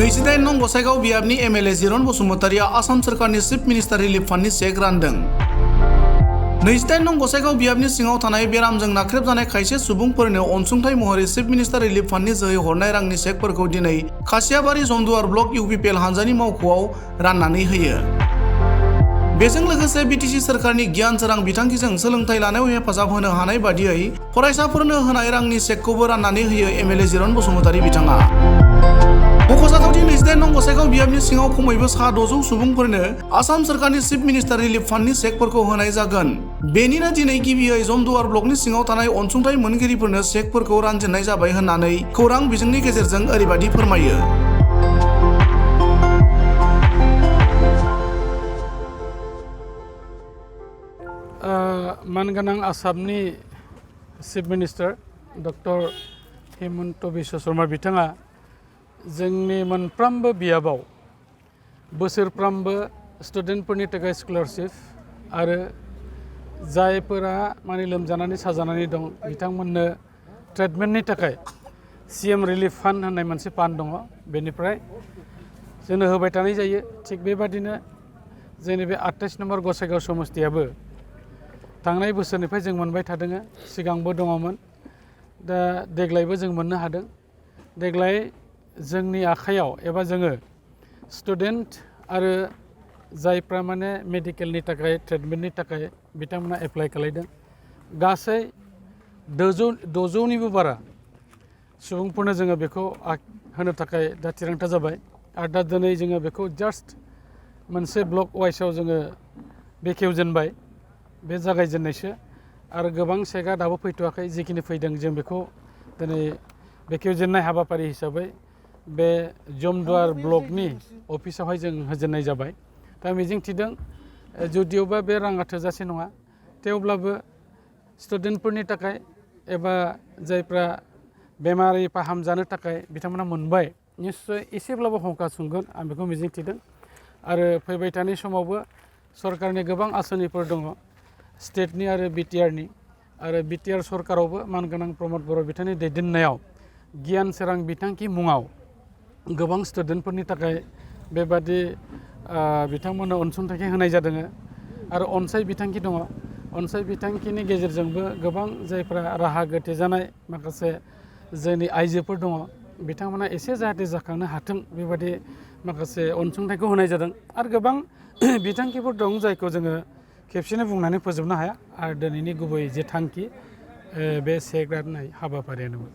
28 नं गसाइगाव बियाबनि एमएलए जिरन बसुमतारिया आसाम सोरखारनि चिफ मिनिस्टार रिलिफ फान्डनि चेक रानदों। 28 नं गसाइगाव बियाबनि सिङाव थानाय बेरामजों नाख्रेबजानाय खायसे सुबुंफोरनो अनसुंथाइ महरै चिफ मिनिस्टार रिलिफ फान्डनि जोहै हरनाय रांनि चेकफोरखौ दिनै खासियाबारि जमदुवार ब्लक इउपिपिएल हानजानि मावख'आव राननानै होयो। बेजों लोगोसे बिटिसि सोरखारनि गियान सोरां बिथांखिजों सोलोंथाइ लानायाव हेफाजाब होनो हानाय बादियै फरायसाफोरनो होनाय रांनि चेकखौबो राननानै होयो एमएलए जिरन बसुमतारि बिथाङा। मख'जाथावदि 28 नं गसाइगाव बियाबनि सिङाव खमैबो 600 सुबुंफोरनो आसाम सोरखारनि चिफ मिनिस्टार रिलिफ फान्डनि चेकफोरखौ होनाय जागोन। बेनिनो दिनै गिबियै जमदुवार ब्लकनि सिङाव थानाय अनसुंथाइ मोनगिरिफोरनो चेकफोरखौ रानजेननाय जाबाय होननानै खौरां बिजोंनि गेजेरजों ओरैबादि फोरमायो। मानगोनां आसामनि chief minister doctor Himanta Biswa Sharma बिथाङा जोंनि मोनफ्रोमबो बियाबाव बोसोरफ्रोमबो स्टुडेन्टफोरनि थाखाय स्कलारशिप आरो जायफोरा लोमजानानै साजानानै दं बिथांमोननो ट्रिटमेन्टनि थाखाय सीएम रिलिफ फान्ड होननाय मोनसे फान्ड दङ, बेनिफ्राय जोंनो होबाय थानाय जायो। थिग बेबादिनो जोंनि बे 28 नम्बर गसाइगाव समस्तियाबो थांनाय बोसोरनिफ्राय जों मोनबाय थादों, सिगांबो दङमोन, दा देग्लायबो जों मोननो हादों। देग्लाय जोंनि आखायाव एबा जोङो स्टुडेन्ट आरो जायफ्रा मेडिकेलनि थाखाय ट्रिटमेन्टनि थाखाय बिथांमोना एप्लाइ खालामदों, गासै 600निबो बारा सुबुंफोरनो जोङो बेखौ होनो थाखाय दा थिरांथा जाबाय। आरो दा दिनै जोङो बेखौ जास्ट मोनसे ब्लक वाइसआव जोङो बेखेवजेनबाय, बे जागायजेननायसो आरो गोबां चेकआ दाबो फैथ'वाखै। जिखिनि फैदों जों बेखौ दिनै बेखेवजेननाय हाबाफारि हिसाबै बे जमदुवार ब्लकनि अफिसावहाय जों होजेननाय जाबाय। दा मिजिंथिदों जुदिअबा बे राङा थोजासे नङा, थेवब्लाबो स्टुडेन्टफोरनि थाखाय एबा जायफ्रा बेमारि फाहामजानो थाखाय बिथांमोना मोनबाय, निस्सय एसेब्लाबो हंखा सुंगोन आं बेखौ मिजिंथिदों। आरो फैबाय थानाय समावबो सरकारनि गोबां आसनिफोर दङ, स्टेटनि आरो बिटिआरनि, आरो बिटिआर सरकारावबो मानगोनां प्रमद बर' बिथांनि दैदेननायाव गियान सोरां बिथांखि मुङाव गोबां स्टुडेन्टफोरनि थाखाय बेबादि बिथांमोननो अनसुंथाइखौ होनाय जादों। आरो अनसाय बिथांखि दङ, अनसाय बिथांखिनि गेजेरजोंबो गोबां जायफ्रा राहा गोथे जानाय माखासे जोंनि आइजोफोर दङ, बिथांमोना एसे जाहाथे जाखांनो हाथों बेबादि माखासे अनसुंथाइखौ होनाय जादों। आरो गोबां बिथांखिफोर दं जायखौ जोङो खेबसेनो बुंनानै फोजोबनो हाया। आरो दिनैनि गुबै जे थांखि बे चेक राननाय हाबाफारियानोमोन।